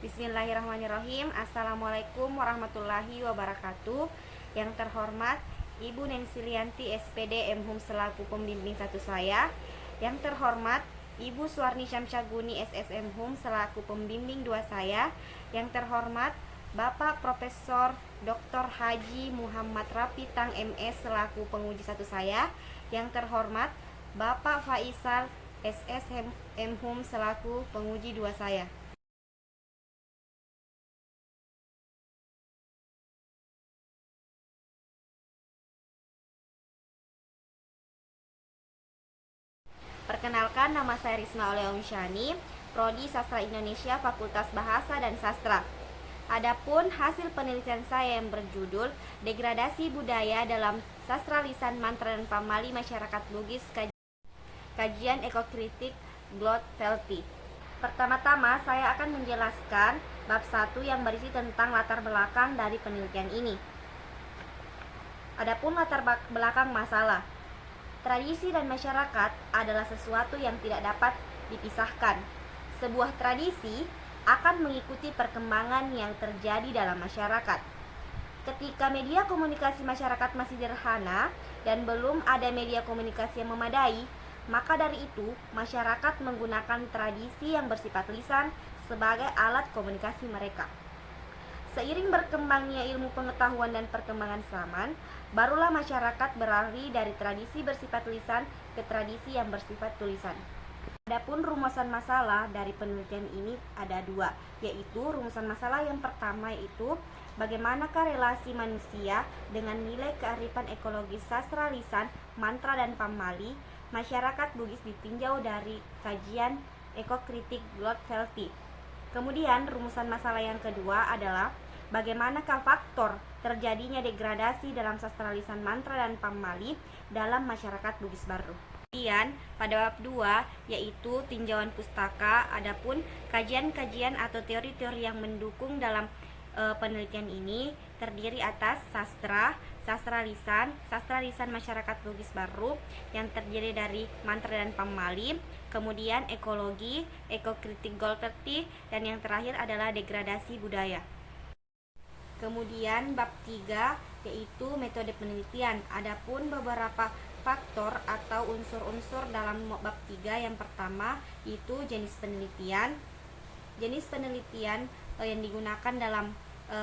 Bismillahirrahmanirrahim. Assalamualaikum warahmatullahi wabarakatuh. Yang terhormat Ibu Nensi Lianti SPD MHUM selaku pembimbing satu saya. Yang terhormat Ibu Suwarni Syamsyaguni SSM HUM selaku pembimbing dua saya. Yang terhormat Bapak Profesor Dr. Haji Muhammad Rapitang MS selaku penguji satu saya. Yang terhormat Bapak Faisal SSM HUM selaku penguji dua saya. Perkenalkan, nama saya Risma Oleomsyani, Prodi Sastra Indonesia, Fakultas Bahasa dan Sastra. Adapun hasil penelitian saya yang berjudul Degradasi Budaya dalam Sastra Lisan Mantra dan Pamali Masyarakat Bugis, Kajian Ekokritik Glotvelti. Pertama-tama saya akan menjelaskan bab 1 yang berisi tentang latar belakang dari penelitian ini. Adapun latar belakang masalah, tradisi dan masyarakat adalah sesuatu yang tidak dapat dipisahkan. Sebuah tradisi akan mengikuti perkembangan yang terjadi dalam masyarakat. Ketika media komunikasi masyarakat masih sederhana dan belum ada media komunikasi yang memadai, maka dari itu masyarakat menggunakan tradisi yang bersifat lisan sebagai alat komunikasi mereka. Seiring berkembangnya ilmu pengetahuan dan perkembangan zaman, barulah masyarakat beralih dari tradisi bersifat lisan ke tradisi yang bersifat tulisan. Adapun rumusan masalah dari penelitian ini ada dua, yaitu rumusan masalah yang pertama yaitu bagaimanakah relasi manusia dengan nilai kearifan ekologis sastra lisan, mantra dan pamali masyarakat Bugis ditinjau dari kajian ekokritik Glotvelti. Kemudian rumusan masalah yang kedua adalah bagaimanakah faktor terjadinya degradasi dalam sastra lisan mantra dan pamali dalam masyarakat Bugis Baru. Kemudian pada bab 2 yaitu tinjauan pustaka, adapun kajian-kajian atau teori-teori yang mendukung dalam penelitian ini terdiri atas sastra lisan masyarakat Bugis Baru yang terdiri dari mantra dan pamali, kemudian ekologi, ekokritik Glotvelti, dan yang terakhir adalah degradasi budaya. Kemudian bab 3 yaitu metode penelitian. Adapun beberapa faktor atau unsur-unsur dalam bab 3 yang pertama itu jenis penelitian. Jenis penelitian yang digunakan dalam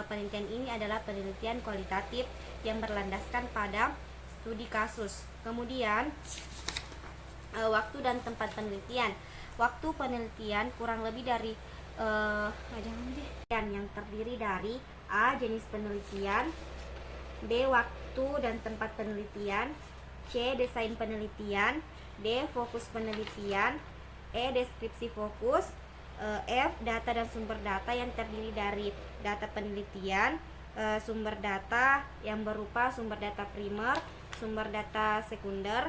penelitian ini adalah penelitian kualitatif yang berlandaskan pada studi kasus. Kemudian waktu dan tempat penelitian. Waktu penelitian kurang lebih dari yang terdiri dari A. Jenis penelitian, B. Waktu dan tempat penelitian, C. Desain penelitian, D. Fokus penelitian, E. Deskripsi fokus, F. Data dan sumber data yang terdiri dari data penelitian, sumber data yang berupa sumber data primer, sumber data sekunder,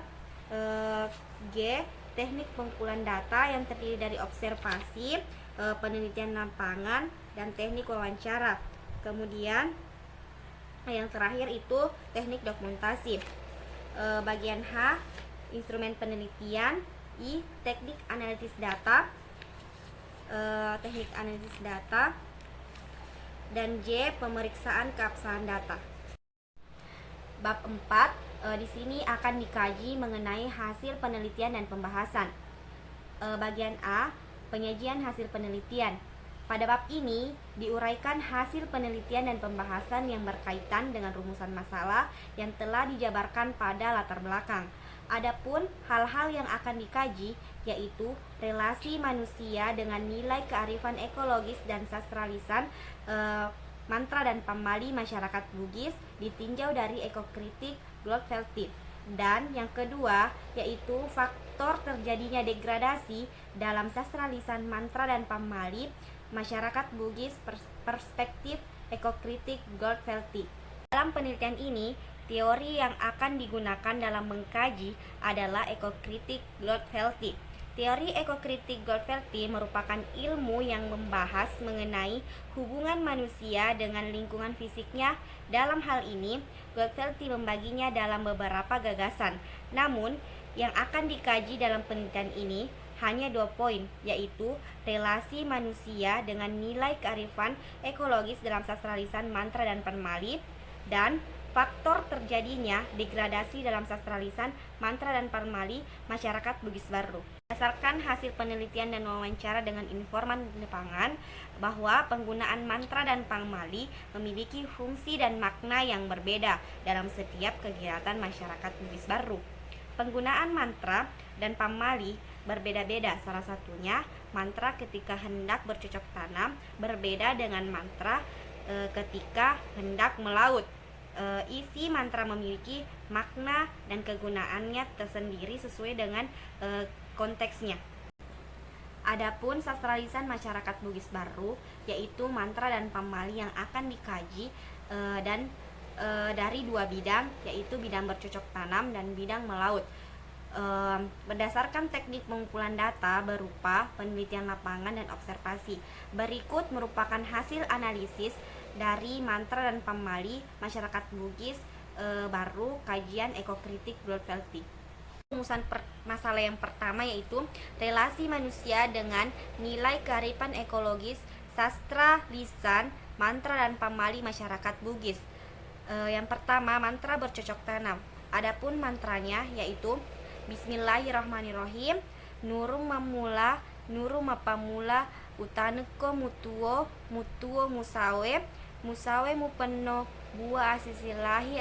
G. Teknik pengumpulan data yang terdiri dari observasi, penelitian lapangan, dan teknik wawancara. Kemudian yang terakhir itu teknik dokumentasi. Bagian H, instrumen penelitian. I, teknik analisis data, dan J, pemeriksaan keabsahan data. Bab 4 di sini akan dikaji mengenai hasil penelitian dan pembahasan. Bagian A, penyajian hasil penelitian. Pada bab ini diuraikan hasil penelitian dan pembahasan yang berkaitan dengan rumusan masalah yang telah dijabarkan pada latar belakang. Adapun hal-hal yang akan dikaji yaitu relasi manusia dengan nilai kearifan ekologis dan sastra lisan, mantra dan pamali masyarakat Bugis ditinjau dari ekokritik Glotvelti. Dan yang kedua yaitu faktor terjadinya degradasi dalam sastra lisan mantra dan pamali masyarakat Bugis perspektif ekokritik Glotvelti. Dalam penelitian ini, teori yang akan digunakan dalam mengkaji adalah ekokritik Glotvelti. Teori ekokritik Glotvelti merupakan ilmu yang membahas mengenai hubungan manusia dengan lingkungan fisiknya. Dalam hal ini, Glotvelti membaginya dalam beberapa gagasan. Namun, yang akan dikaji dalam penelitian ini hanya 2 poin, yaitu relasi manusia dengan nilai kearifan ekologis dalam sastra lisan, mantra, dan pamali, dan faktor terjadinya degradasi dalam sastra lisan, mantra, dan pamali masyarakat Bugis Baru. Berdasarkan hasil penelitian dan wawancara dengan informan di lapangan, bahwa penggunaan mantra dan pamali memiliki fungsi dan makna yang berbeda dalam setiap kegiatan masyarakat Bugis Baru. Penggunaan mantra dan pamali berbeda-beda. Salah satunya, mantra ketika hendak bercocok tanam berbeda dengan mantra ketika hendak melaut. Isi mantra memiliki makna dan kegunaannya tersendiri sesuai dengan konteksnya. Adapun sastra lisan masyarakat Bugis Baru, yaitu mantra dan pamali yang akan dikaji dari 2 bidang, yaitu bidang bercocok tanam dan bidang melaut. Berdasarkan teknik pengumpulan data berupa penelitian lapangan dan observasi, berikut merupakan hasil analisis dari mantra dan pamali masyarakat Bugis Baru, kajian ekokritik Goldfeldt. Rumusan masalah yang pertama yaitu relasi manusia dengan nilai kearifan ekologis sastra lisan, mantra, dan pamali masyarakat Bugis. Yang pertama, mantra bercocok tanam. Adapun mantranya yaitu Bismillahirrahmanirrahim, Nurum mamula, Nurum mapamula, Utaneko mutuo, Mutuo musawe, Musawe mupeno, Bua asisilahi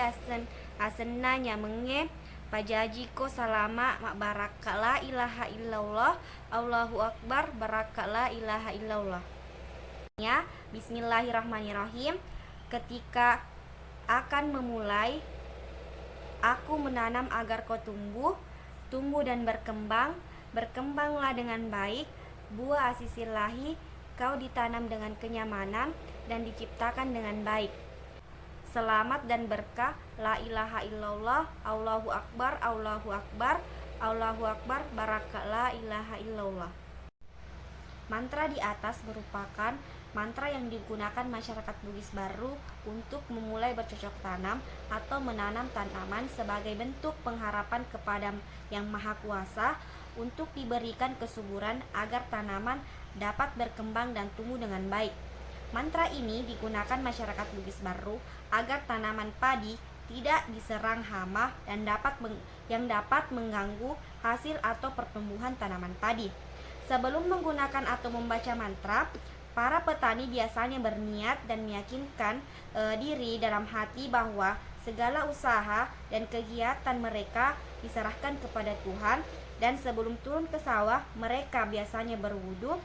asenna nyamenge, Pajajiko salama, mak baraka la ilaha illallah, Allahu akbar, baraka la ilaha illallah. Ya, Bismillahirrahmanirrahim. Ketika akan memulai, aku menanam agar kau tumbuh dan berkembang, berkembanglah dengan baik. Buah asisilahi, kau ditanam dengan kenyamanan dan diciptakan dengan baik. Selamat dan berkah, la ilaha illallah, Allahu akbar, Allahu akbar, Allahu akbar, baraka la ilaha illallah. Mantra di atas merupakan mantra yang digunakan masyarakat Bugis Baru untuk memulai bercocok tanam atau menanam tanaman sebagai bentuk pengharapan kepada Yang Maha Kuasa untuk diberikan kesuburan agar tanaman dapat berkembang dan tumbuh dengan baik. Mantra ini digunakan masyarakat Bugis Baru agar tanaman padi tidak diserang hama dan dapat mengganggu hasil atau pertumbuhan tanaman padi. Sebelum menggunakan atau membaca mantra, para petani biasanya berniat dan meyakinkan diri dalam hati bahwa segala usaha dan kegiatan mereka diserahkan kepada Tuhan, dan sebelum turun ke sawah mereka biasanya berwudu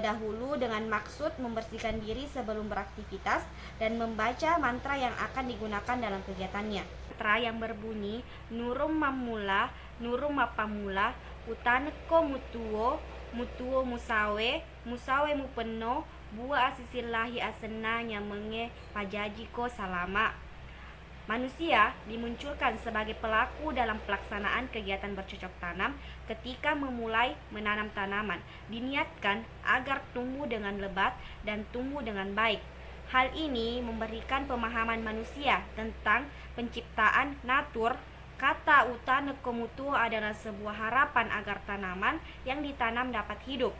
dahulu dengan maksud membersihkan diri sebelum beraktivitas dan membaca mantra yang akan digunakan dalam kegiatannya. Mantra yang berbunyi Nurum mamula, Nurum mapamula, Utaneko mutuo, Mutuo musawe, Musawe mupeno, Bua asisilahi asenna nyamenge, Pajajiko salama. Manusia dimunculkan sebagai pelaku dalam pelaksanaan kegiatan bercocok tanam ketika memulai menanam tanaman, diniatkan agar tumbuh dengan lebat dan tumbuh dengan baik. Hal ini memberikan pemahaman manusia tentang penciptaan natur. Kata Utaneko mutuo adalah sebuah harapan agar tanaman yang ditanam dapat hidup.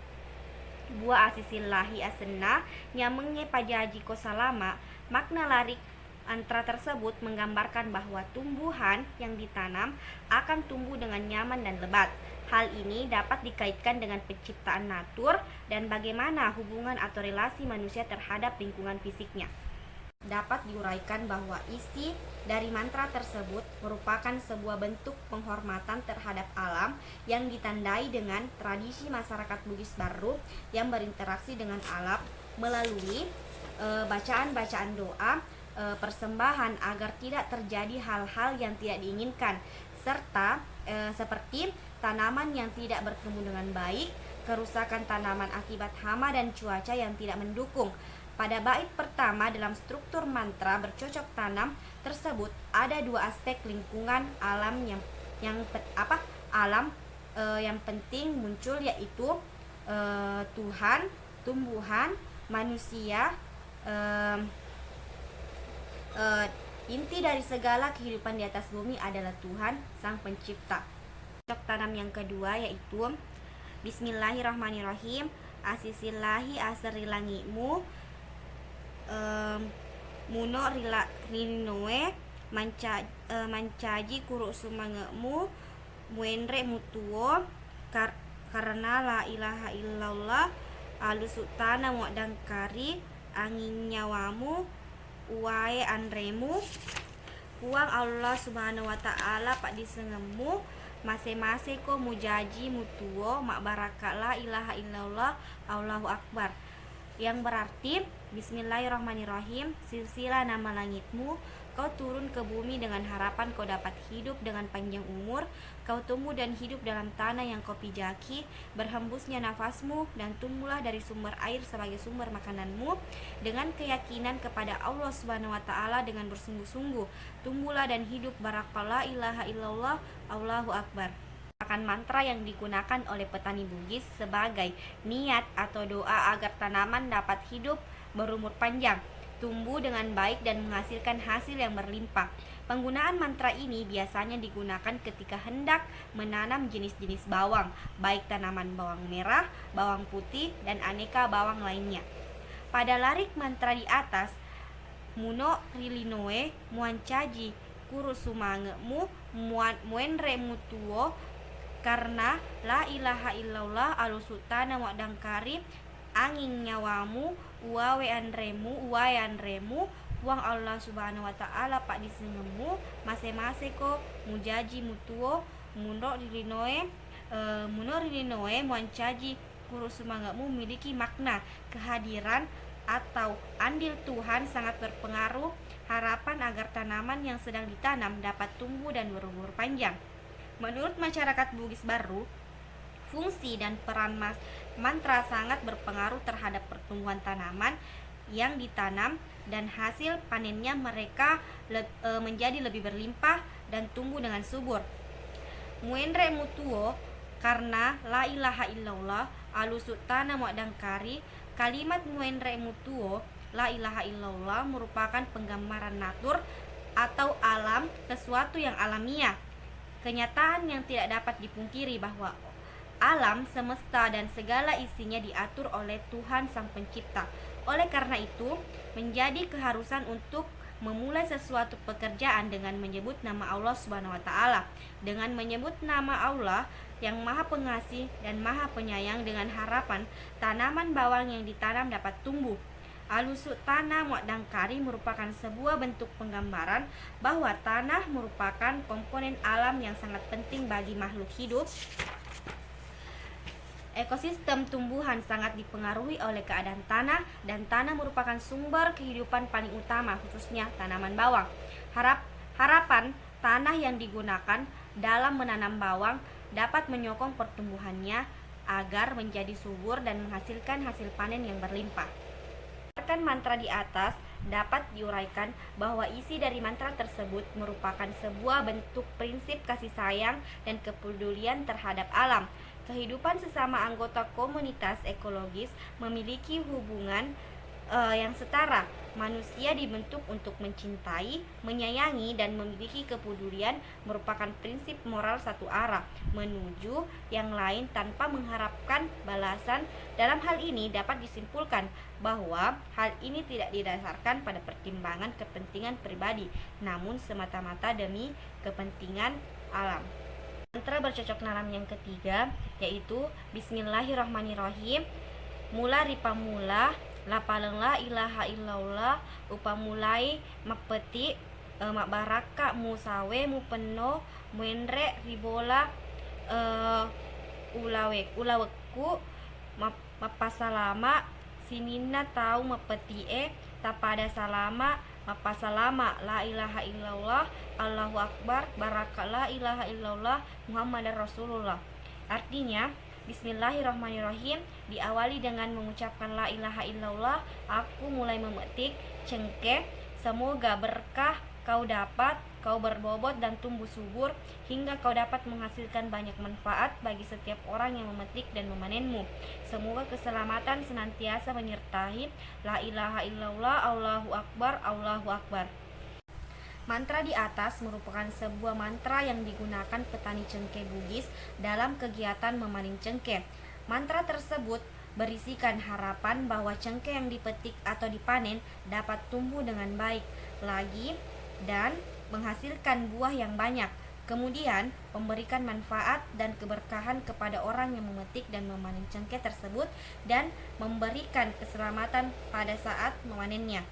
Bua asisilahi asenna nyamenge pajajiko salama. Makna larik mantra tersebut menggambarkan bahwa tumbuhan yang ditanam akan tumbuh dengan nyaman dan lebat. Hal ini dapat dikaitkan dengan penciptaan natur dan bagaimana hubungan atau relasi manusia terhadap lingkungan fisiknya. Dapat diuraikan bahwa isi dari mantra tersebut merupakan sebuah bentuk penghormatan terhadap alam yang ditandai dengan tradisi masyarakat Bugis Baru yang berinteraksi dengan alam melalui bacaan-bacaan doa, persembahan agar tidak terjadi hal-hal yang tidak diinginkan, serta seperti tanaman yang tidak bertumbuh dengan baik, kerusakan tanaman akibat hama dan cuaca yang tidak mendukung. Pada bait pertama dalam struktur mantra bercocok tanam tersebut ada 2 aspek lingkungan alam yang penting muncul, yaitu Tuhan, tumbuhan, manusia. Inti dari segala kehidupan di atas bumi adalah Tuhan Sang Pencipta. Bercocok tanam yang kedua yaitu Bismillahirrahmanirrahim. Asisilahi aserilangimu muno rinoe mancaji kuruk sumangemu muenre mutuo karena la ilaha illallah alusutana muadangkari angin nyawamu uwae anremu uang Allah subhanahu wa ta'ala pak disengemu mase-mase ko mujaji mutuo mak baraka la ilaha illallah Allahu akbar, yang berarti Bismillahirrahmanirrahim. Silsilah nama langitmu, kau turun ke bumi dengan harapan kau dapat hidup dengan panjang umur. Kau tumbuh dan hidup dalam tanah yang kau pijaki, berhembusnya nafasmu dan tumbuhlah dari sumber air sebagai sumber makananmu. Dengan keyakinan kepada Allah subhanahu wa ta'ala dengan bersungguh-sungguh, tumbuhlah dan hidup baraka la ilaha illallah Allahu akbar. Akan mantra yang digunakan oleh petani Bugis sebagai niat atau doa agar tanaman dapat hidup berumur panjang, tumbuh dengan baik dan menghasilkan hasil yang berlimpah. Penggunaan mantra ini biasanya digunakan ketika hendak menanam jenis-jenis bawang, baik tanaman bawang merah, bawang putih, dan aneka bawang lainnya. Pada larik mantra di atas, muno rilinoe muancaji kurusumangemu muenre mutuo karena la ilaha illallah alusutana wadangkari angin nyawamu uwae anremu uang Allah subhanahu wa ta'ala pak disengemu mase-mase ko mujaji mutuo muno rilinoe muancaji kurusumangemu memiliki makna kehadiran atau andil Tuhan sangat berpengaruh harapan agar tanaman yang sedang ditanam dapat tumbuh dan berumur panjang. Menurut masyarakat Bugis Baru, fungsi dan peran mantra sangat berpengaruh terhadap pertumbuhan tanaman yang ditanam dan hasil panennya mereka menjadi lebih berlimpah dan tumbuh dengan subur. Muenre mutuo karena la ilaha illallah alusutana muadangkari. Kalimat muenre mutuo la ilaha illallah merupakan penggambaran natur atau alam, sesuatu yang alamiah. Kenyataan yang tidak dapat dipungkiri bahwa alam semesta dan segala isinya diatur oleh Tuhan Sang Pencipta. Oleh karena itu, menjadi keharusan untuk memulai sesuatu pekerjaan dengan menyebut nama Allah Subhanahu wa taala. Dengan menyebut nama Allah yang Maha Pengasih dan Maha Penyayang dengan harapan tanaman bawang yang ditanam dapat tumbuh. Alusuk tanah muadangkari merupakan sebuah bentuk penggambaran bahwa tanah merupakan komponen alam yang sangat penting bagi makhluk hidup. Ekosistem tumbuhan sangat dipengaruhi oleh keadaan tanah dan tanah merupakan sumber kehidupan paling utama khususnya tanaman bawang. Harapan tanah yang digunakan dalam menanam bawang dapat menyokong pertumbuhannya agar menjadi subur dan menghasilkan hasil panen yang berlimpah. Mantra di atas dapat diuraikan bahwa isi dari mantra tersebut merupakan sebuah bentuk prinsip kasih sayang dan kepedulian terhadap alam. Kehidupan sesama anggota komunitas ekologis memiliki hubungan yang setara. Manusia dibentuk untuk mencintai, menyayangi, dan memiliki kepedulian merupakan prinsip moral satu arah menuju yang lain tanpa mengharapkan balasan. Dalam hal ini dapat disimpulkan bahwa hal ini tidak didasarkan pada pertimbangan kepentingan pribadi, namun semata-mata demi kepentingan alam. Mantra bercocok tanam yang ketiga yaitu Bismillahirrahmanirrahim. Mula ripamula lapaleng la ilaha illallah upamulai mapeti mak baraka musawe mu peno muenre ribola ulaweku mapasalama sinina tahu mapeti tapada salama mapasalama la ilaha illallah Allahu akbar baraka la ilaha illallah Muhammadar Rasulullah. Artinya Bismillahirrahmanirrahim diawali dengan mengucapkan la ilaha illallah. Aku mulai memetik cengkeh, semoga berkah kau berbobot dan tumbuh subur hingga kau dapat menghasilkan banyak manfaat bagi setiap orang yang memetik dan memanenmu. Semoga keselamatan senantiasa menyertai. La ilaha illallah Allahu akbar Allahu akbar. Mantra di atas merupakan sebuah mantra yang digunakan petani cengkeh Bugis dalam kegiatan memanen cengkeh. Mantra tersebut berisikan harapan bahwa cengkeh yang dipetik atau dipanen dapat tumbuh dengan baik lagi dan menghasilkan buah yang banyak. Kemudian, memberikan manfaat dan keberkahan kepada orang yang memetik dan memanen cengkeh tersebut dan memberikan keselamatan pada saat memanennya.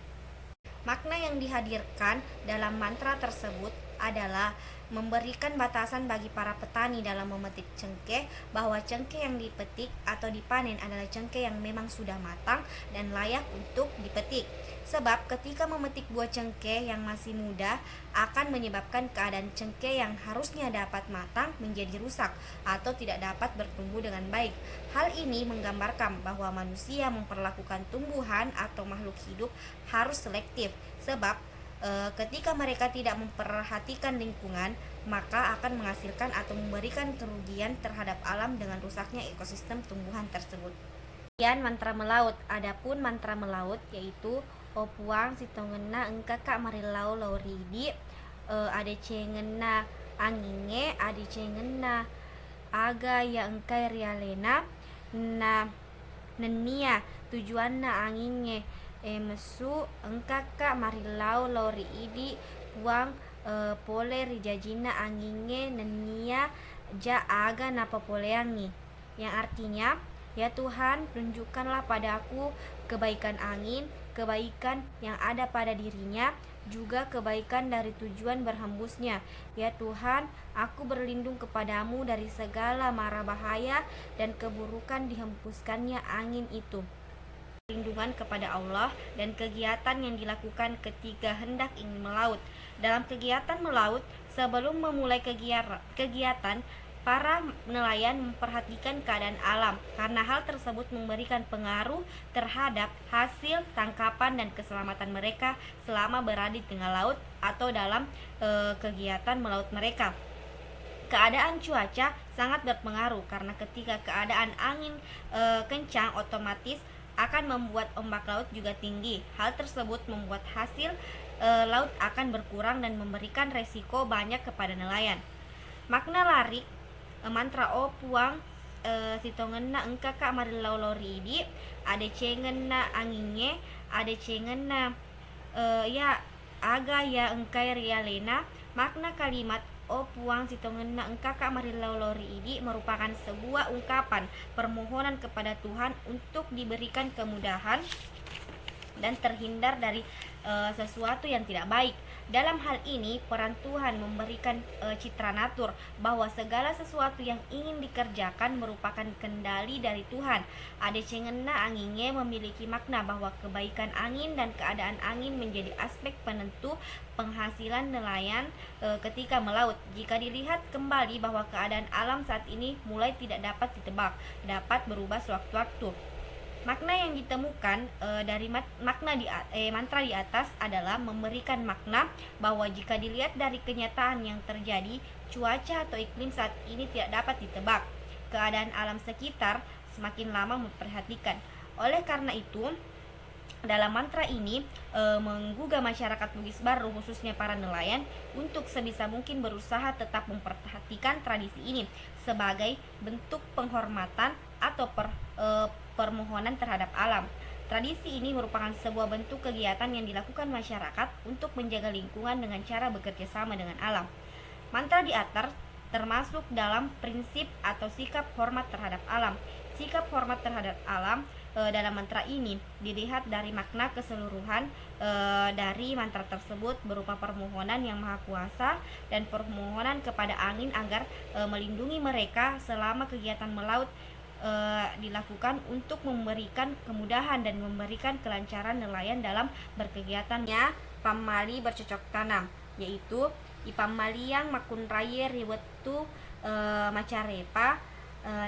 Makna yang dihadirkan dalam mantra tersebut adalah memberikan batasan bagi para petani dalam memetik cengkeh bahwa cengkeh yang dipetik atau dipanen adalah cengkeh yang memang sudah matang dan layak untuk dipetik. Sebab ketika memetik buah cengkeh yang masih muda akan menyebabkan keadaan cengkeh yang harusnya dapat matang menjadi rusak atau tidak dapat bertumbuh dengan baik. Hal ini menggambarkan bahwa manusia memperlakukan tumbuhan atau makhluk hidup harus selektif, sebab ketika mereka tidak memperhatikan lingkungan, maka akan menghasilkan atau memberikan kerugian terhadap alam dengan rusaknya ekosistem tumbuhan tersebut. Kemudian mantra melaut. Adapun mantra melaut yaitu opuang sitongena engkaka marilau lauridi ade cengena anginge ade cengena aga ya engkai rialena na nenia tujuanna anginge mesu engkaka marilau lori idi puang pole rijajina anginge nenia ja aga napa poleangi, yang artinya, ya Tuhan, tunjukkanlah padaku kebaikan angin, kebaikan yang ada pada dirinya, juga kebaikan dari tujuan berhembusnya. Ya Tuhan, aku berlindung kepadamu dari segala mara bahaya dan keburukan dihempuskannya angin itu. Perlindungan kepada Allah dan kegiatan yang dilakukan ketika hendak ingin melaut. Dalam kegiatan melaut, sebelum memulai kegiatan, para nelayan memperhatikan keadaan alam karena hal tersebut memberikan pengaruh terhadap hasil tangkapan dan keselamatan mereka selama berada di tengah laut atau dalam kegiatan melaut mereka. Keadaan cuaca sangat berpengaruh karena ketika keadaan angin kencang otomatis akan membuat ombak laut juga tinggi. Hal tersebut membuat hasil laut akan berkurang dan memberikan resiko banyak kepada nelayan. Makna larik mantra o puang sitongena engkaka marilau lori idi ade cengena anginge ade cengena ya aga ya engkai rialena. Makna kalimat o puang sitongena engkaka marilau lori idi merupakan sebuah ungkapan permohonan kepada Tuhan untuk diberikan kemudahan dan terhindar dari sesuatu yang tidak baik. Dalam hal ini, peran Tuhan memberikan citra natur bahwa segala sesuatu yang ingin dikerjakan merupakan kendali dari Tuhan. Ade cengena anginge memiliki makna bahwa kebaikan angin dan keadaan angin menjadi aspek penentu penghasilan nelayan ketika melaut. Jika dilihat kembali bahwa keadaan alam saat ini mulai tidak dapat ditebak, dapat berubah sewaktu-waktu. Makna yang ditemukan dari mantra di atas adalah memberikan makna bahwa jika dilihat dari kenyataan yang terjadi, cuaca atau iklim saat ini tidak dapat ditebak. Keadaan alam sekitar semakin lama memperhatikan. Oleh karena itu, dalam mantra ini menggugah masyarakat Bugis Baru, khususnya para nelayan, untuk sebisa mungkin berusaha tetap memperhatikan tradisi ini sebagai bentuk penghormatan atau permohonan terhadap alam. Tradisi ini merupakan sebuah bentuk kegiatan yang dilakukan masyarakat untuk menjaga lingkungan dengan cara bekerja sama dengan alam. Mantra di atas termasuk dalam prinsip atau sikap hormat terhadap alam. Sikap hormat terhadap alam dalam mantra ini dilihat dari makna keseluruhan dari mantra tersebut berupa permohonan yang maha kuasa dan permohonan kepada angin agar melindungi mereka selama kegiatan melaut dilakukan untuk memberikan kemudahan dan memberikan kelancaran nelayan dalam berkegiatannya. Pamali bercocok tanam, yaitu ipamaliang makun raya riwetu macarepa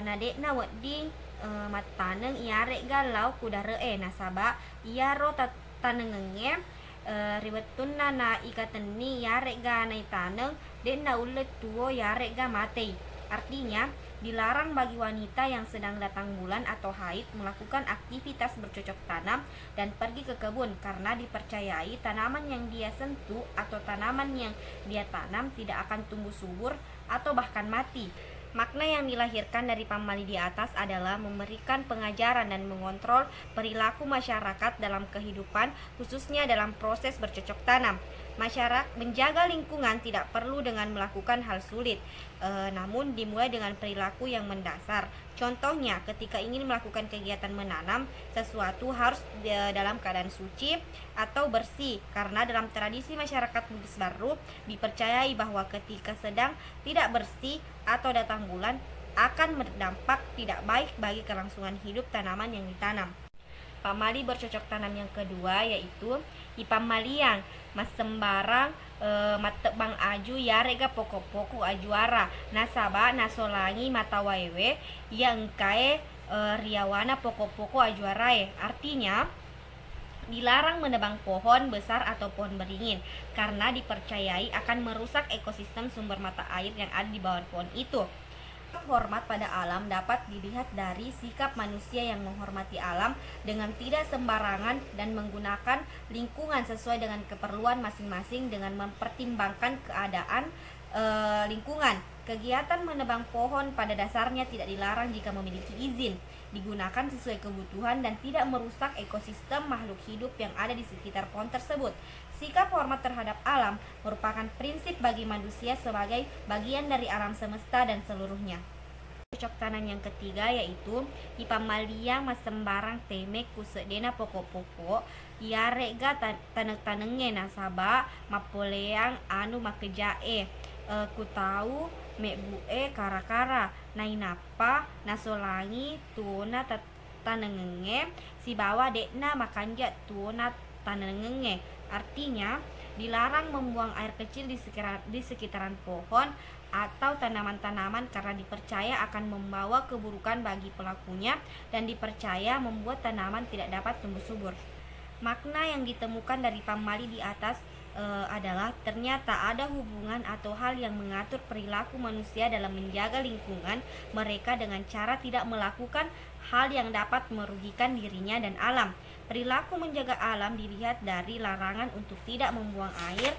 nadekna wedi mataneng iare galau kudaree nasaba iaro tanengenge riwetunna na ikateni yare ga nai taneng denna ulet tuo yare ga matei. Artinya, dilarang bagi wanita yang sedang datang bulan atau haid melakukan aktivitas bercocok tanam dan pergi ke kebun karena dipercayai tanaman yang dia sentuh atau tanaman yang dia tanam tidak akan tumbuh subur atau bahkan mati. Makna yang dilahirkan dari pamali di atas adalah memberikan pengajaran dan mengontrol perilaku masyarakat dalam kehidupan, khususnya dalam proses bercocok tanam. Masyarakat menjaga lingkungan tidak perlu dengan melakukan hal sulit, namun dimulai dengan perilaku yang mendasar. Contohnya, ketika ingin melakukan kegiatan menanam, sesuatu harus dalam keadaan suci atau bersih, karena dalam tradisi masyarakat Bugis Baru dipercayai bahwa ketika sedang tidak bersih atau datang bulan akan berdampak tidak baik bagi kelangsungan hidup tanaman yang ditanam. Pamali bercocok tanam yang kedua yaitu ipamaliang masembarang matebang aju yarega pokok-pokok ajuara nasaba nasolangi matawaewe yang kae riawana pokok-pokok ajuarae. Artinya dilarang menebang pohon besar atau pohon beringin karena dipercayai akan merusak ekosistem sumber mata air yang ada di bawah pohon itu. Hormat pada alam dapat dilihat dari sikap manusia yang menghormati alam dengan tidak sembarangan dan menggunakan lingkungan sesuai dengan keperluan masing-masing dengan mempertimbangkan keadaan lingkungan. Kegiatan menebang pohon pada dasarnya tidak dilarang jika memiliki izin, digunakan sesuai kebutuhan dan tidak merusak ekosistem makhluk hidup yang ada di sekitar pohon tersebut. Sikap hormat terhadap alam merupakan prinsip bagi manusia sebagai bagian dari alam semesta dan seluruhnya. Cocok tanam yang ketiga yaitu ipamaliang masembarang teme kusedena pokok-pokok yarega taneng-tanenge nasaba mapoleang anu makejae ku tahu mebue kara-kara nainapa nasolangi tuona tanengenge si bawa dekna makanja tuona tanengenge. Artinya dilarang membuang air kecil di sekitaran pohon atau tanaman-tanaman karena dipercaya akan membawa keburukan bagi pelakunya dan dipercaya membuat tanaman tidak dapat tumbuh subur. Makna yang ditemukan dari pamali di atas adalah ternyata ada hubungan atau hal yang mengatur perilaku manusia dalam menjaga lingkungan mereka dengan cara tidak melakukan hal yang dapat merugikan dirinya dan alam. Perilaku menjaga alam dilihat dari larangan untuk tidak membuang air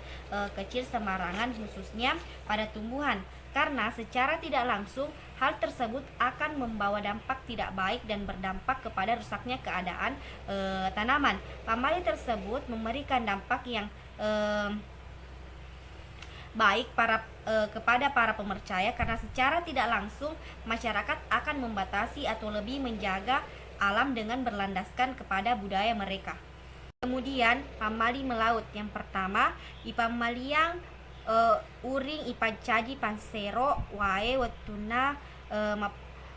kecil sembarangan khususnya pada tumbuhan, karena secara tidak langsung hal tersebut akan membawa dampak tidak baik dan berdampak kepada rusaknya keadaan tanaman. Pamali tersebut memberikan dampak yang baik kepada para pemercaya karena secara tidak langsung masyarakat akan membatasi atau lebih menjaga alam dengan berlandaskan kepada budaya mereka. Kemudian pamali melaut yang pertama ipamaliang uring ipancaji pansero wae wetuna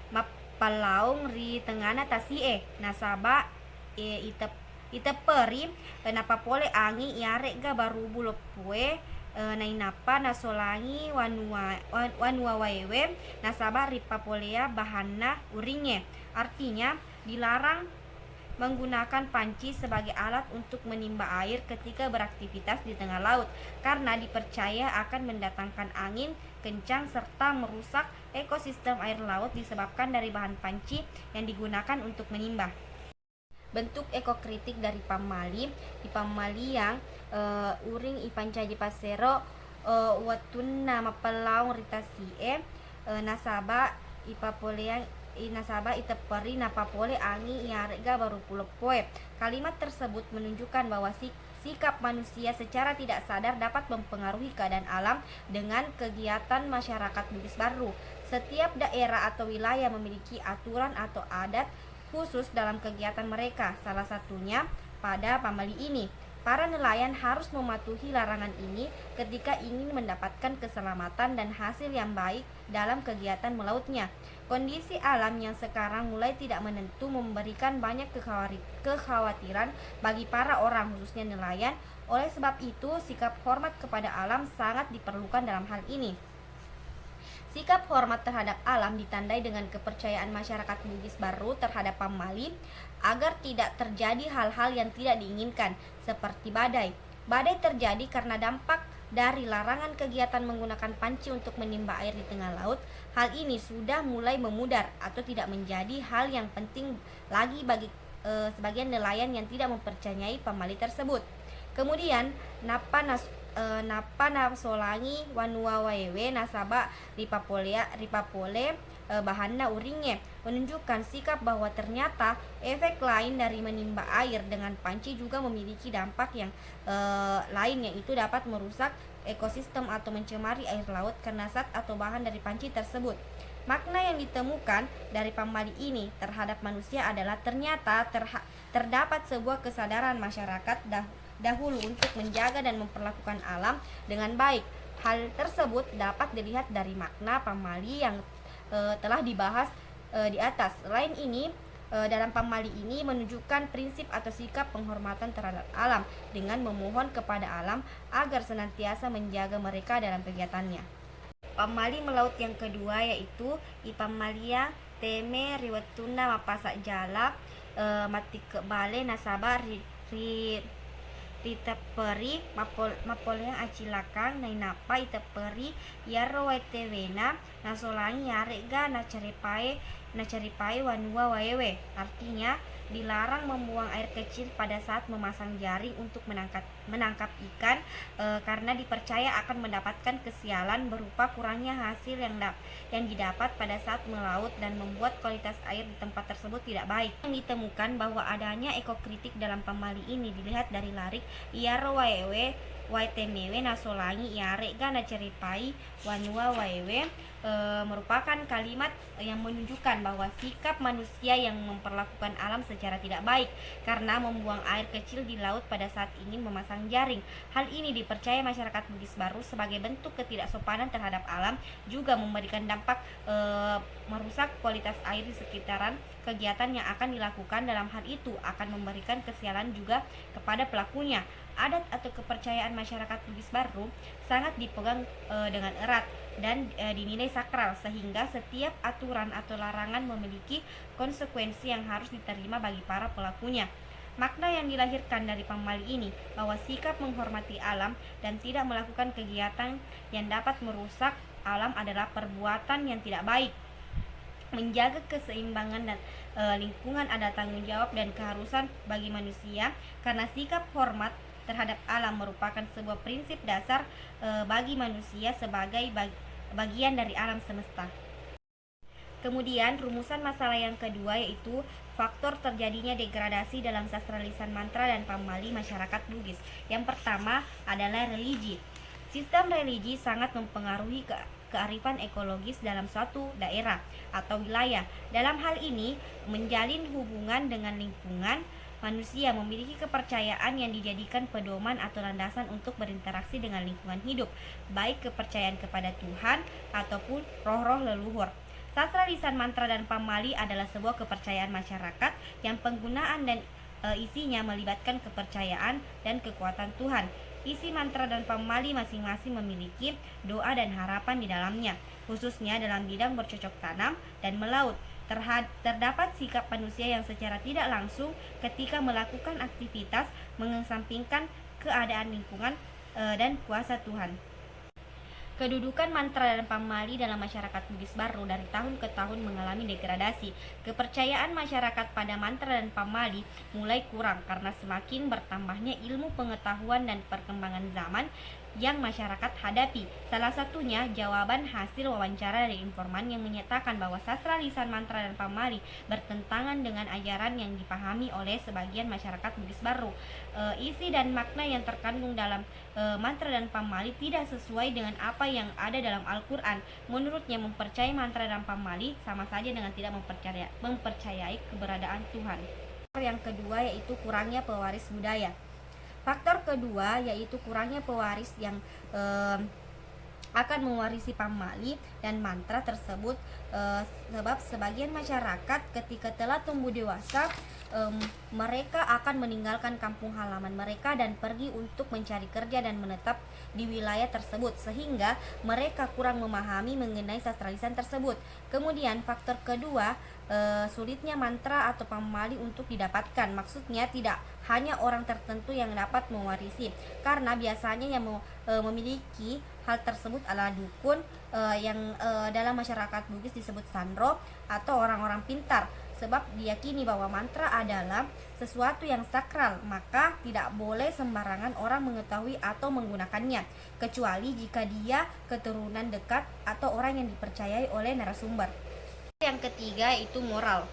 mapalaung ri tengana tasie nasaba iteperi napa pole angi iare ga barubu lopue nainapa nasolangi wanua waewe nasaba ripapolea bahana uringnya. Artinya dilarang menggunakan panci sebagai alat untuk menimba air ketika beraktivitas di tengah laut karena dipercaya akan mendatangkan angin kencang serta merusak ekosistem air laut disebabkan dari bahan panci yang digunakan untuk menimba. Bentuk ekokritik dari pamali ipamaliang uring ipancaji pasero watunna mapalaung ritasie nasaba ipapoleang nasaba iteperi napapole angi iarega baru pulepoe. Kalimat tersebut menunjukkan bahwa sikap manusia secara tidak sadar dapat mempengaruhi keadaan alam dengan kegiatan masyarakat Bugis Baru. Setiap daerah atau wilayah memiliki aturan atau adat khusus dalam kegiatan mereka. Salah satunya pada pamali ini. Para nelayan harus mematuhi larangan ini ketika ingin mendapatkan keselamatan dan hasil yang baik dalam kegiatan melautnya. Kondisi alam yang sekarang mulai tidak menentu memberikan banyak kekhawatiran bagi para orang, khususnya nelayan. Oleh sebab itu, sikap hormat kepada alam sangat diperlukan dalam hal ini. Sikap hormat terhadap alam ditandai dengan kepercayaan masyarakat Bugis Baru terhadap pamali agar tidak terjadi hal-hal yang tidak diinginkan seperti badai. Badai terjadi karena dampak dari larangan kegiatan menggunakan panci untuk menimba air di tengah laut. Hal ini sudah mulai memudar atau tidak menjadi hal yang penting lagi bagi sebagian nelayan yang tidak mempercayai pamali tersebut. Kemudian napa nasolangi wanua waewe nasaba ripapole bahanna uringnya, menunjukkan sikap bahwa ternyata efek lain dari menimba air dengan panci juga memiliki dampak yang lain, yaitu dapat merusak ekosistem atau mencemari air laut karena zat atau bahan dari panci tersebut. Makna yang ditemukan dari pamali ini terhadap manusia adalah ternyata terdapat sebuah kesadaran masyarakat dahulu untuk menjaga dan memperlakukan alam dengan baik. Hal tersebut dapat dilihat dari makna pamali yang telah dibahas di atas. Selain ini, dalam pamali ini menunjukkan prinsip atau sikap penghormatan terhadap alam dengan memohon kepada alam agar senantiasa menjaga mereka dalam kegiatannya. Pamali melaut yang kedua yaitu ipamalia teme riwetuna mapasa jala mati kebale nasaba riteperi mapoleang acilakang nainapa iteperi yaro waitewena nasolangi yarega nacaripae wanua waewe. Artinya dilarang membuang air kecil pada saat memasang jaring untuk menangkap ikan karena dipercaya akan mendapatkan kesialan berupa kurangnya hasil yang didapat pada saat melaut dan membuat kualitas air di tempat tersebut tidak baik. Yang ditemukan bahwa adanya ekokritik dalam pamali ini dilihat dari larik iaro waewe waitemewe nasolangi iarega naceripai wanua waewe merupakan kalimat yang menunjukkan bahwa sikap manusia yang memperlakukan alam secara tidak baik karena membuang air kecil di laut pada saat ingin memasang jaring. Hal ini dipercaya masyarakat Bugis Baru sebagai bentuk ketidaksopanan terhadap alam, juga memberikan dampak merusak kualitas air di sekitaran. Kegiatan yang akan dilakukan dalam hal itu akan memberikan kesialan juga kepada pelakunya. Adat atau kepercayaan masyarakat Bugis Baru sangat dipegang dengan erat dan dinilai sakral, sehingga setiap aturan atau larangan memiliki konsekuensi yang harus diterima bagi para pelakunya. Makna yang dilahirkan dari pamali ini bahwa sikap menghormati alam dan tidak melakukan kegiatan yang dapat merusak alam adalah perbuatan yang tidak baik. Menjaga keseimbangan dan lingkungan adalah tanggung jawab dan keharusan bagi manusia, karena sikap hormat terhadap alam merupakan sebuah prinsip dasar bagi manusia sebagai bagian dari alam semesta. Kemudian rumusan masalah yang kedua yaitu faktor terjadinya degradasi dalam sastra lisan mantra dan pamali masyarakat Bugis. Yang pertama adalah religi. Sistem religi sangat mempengaruhi kearifan ekologis dalam suatu daerah atau wilayah. Dalam hal ini, menjalin hubungan dengan lingkungan, manusia memiliki kepercayaan yang dijadikan pedoman atau landasan untuk berinteraksi dengan lingkungan hidup, baik kepercayaan kepada Tuhan ataupun roh-roh leluhur. Sastra lisan mantra dan pamali adalah sebuah kepercayaan masyarakat yang penggunaan dan isinya melibatkan kepercayaan dan kekuatan Tuhan. Isi mantra dan pamali masing-masing memiliki doa dan harapan di dalamnya, khususnya dalam bidang bercocok tanam dan melaut. Terdapat sikap manusia yang secara tidak langsung ketika melakukan aktivitas mengesampingkan keadaan lingkungan dan kuasa Tuhan. Kedudukan mantra dan pamali dalam masyarakat Bugis Baru dari tahun ke tahun mengalami degradasi. Kepercayaan masyarakat pada mantra dan pamali mulai kurang karena semakin bertambahnya ilmu pengetahuan dan perkembangan zaman yang masyarakat hadapi. Salah satunya jawaban hasil wawancara dari informan yang menyatakan bahwa sastra lisan mantra dan pamali bertentangan dengan ajaran yang dipahami oleh sebagian masyarakat Bugis Baru. Isi dan makna yang terkandung dalam mantra dan pamali tidak sesuai dengan apa yang ada dalam Al-Quran. Menurutnya, mempercayai mantra dan pamali sama saja dengan tidak mempercayai keberadaan Tuhan. Yang kedua yaitu kurangnya pewaris budaya. Faktor kedua yaitu kurangnya pewaris yang akan mewarisi pamali dan mantra tersebut, sebab sebagian masyarakat ketika telah tumbuh dewasa mereka akan meninggalkan kampung halaman mereka dan pergi untuk mencari kerja dan menetap di wilayah tersebut, sehingga mereka kurang memahami mengenai sastra lisan tersebut. Kemudian faktor kedua, sulitnya mantra atau pamali untuk didapatkan. Maksudnya tidak hanya orang tertentu yang dapat mewarisi, karena biasanya yang memiliki hal tersebut adalah dukun yang dalam masyarakat Bugis disebut sandro atau orang-orang pintar. sebab diyakini bahwa mantra adalah sesuatu yang sakral, maka tidak boleh sembarangan orang mengetahui atau menggunakannya, kecuali jika dia keturunan dekat atau orang yang dipercayai oleh narasumber. Yang ketiga yaitu moral.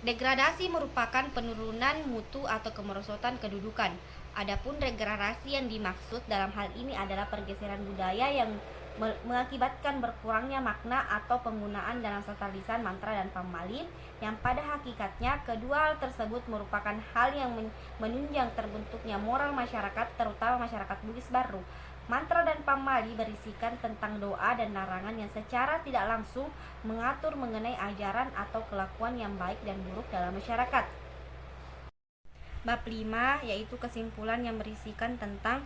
Degradasi merupakan penurunan mutu atau kemerosotan kedudukan. Adapun degradasi yang dimaksud dalam hal ini adalah pergeseran budaya yang mengakibatkan berkurangnya makna atau penggunaan dalam sastra lisan, mantra, dan pamali, yang pada hakikatnya kedua hal tersebut merupakan hal yang menunjang terbentuknya moral masyarakat, terutama masyarakat Bugis baru. Mantra dan pamali berisikan tentang doa dan larangan yang secara tidak langsung mengatur mengenai ajaran atau kelakuan yang baik dan buruk dalam masyarakat. Bab 5 yaitu kesimpulan yang berisikan tentang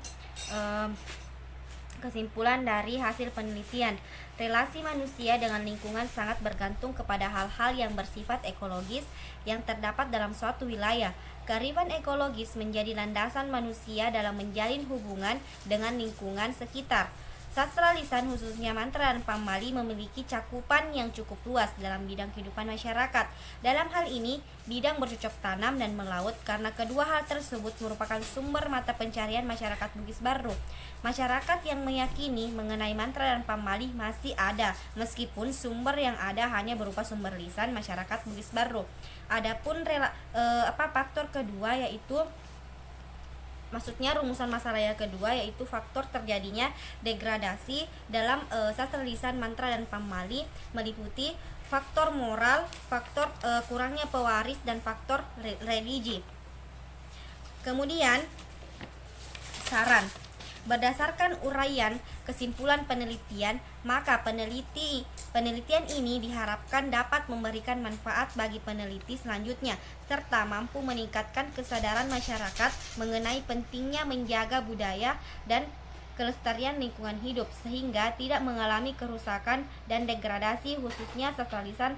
kesimpulan dari hasil penelitian. Relasi manusia dengan lingkungan sangat bergantung kepada hal-hal yang bersifat ekologis yang terdapat dalam suatu wilayah. Kearifan ekologis menjadi landasan manusia dalam menjalin hubungan dengan lingkungan sekitar. Sastra lisan khususnya mantra dan pamali memiliki cakupan yang cukup luas dalam bidang kehidupan masyarakat. Dalam hal ini, bidang bercocok tanam dan melaut, karena kedua hal tersebut merupakan sumber mata pencarian masyarakat Bugis baru. Masyarakat yang meyakini mengenai mantra dan pamali masih ada, meskipun sumber yang ada hanya berupa sumber lisan masyarakat Bugis baru. Adapun faktor kedua yaitu rumusan masalah yang kedua yaitu faktor terjadinya degradasi dalam sastra lisan, mantra, dan pamali meliputi faktor moral, faktor kurangnya pewaris, dan faktor religi. Kemudian saran. Berdasarkan uraian kesimpulan penelitian, maka penelitian ini diharapkan dapat memberikan manfaat bagi peneliti selanjutnya, serta mampu meningkatkan kesadaran masyarakat mengenai pentingnya menjaga budaya dan kelestarian lingkungan hidup, sehingga tidak mengalami kerusakan dan degradasi khususnya sastra lisan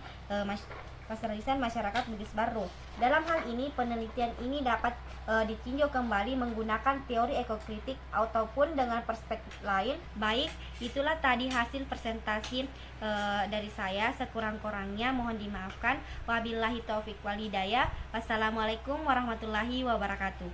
masyarakat Bugis baru. Dalam hal ini, penelitian ini dapat ditinjau kembali menggunakan teori ekokritik ataupun dengan perspektif lain. Baik, itulah tadi hasil presentasi dari saya. Sekurang-kurangnya mohon dimaafkan. Wabillahi taufik wal hidayah. Wassalamualaikum warahmatullahi wabarakatuh.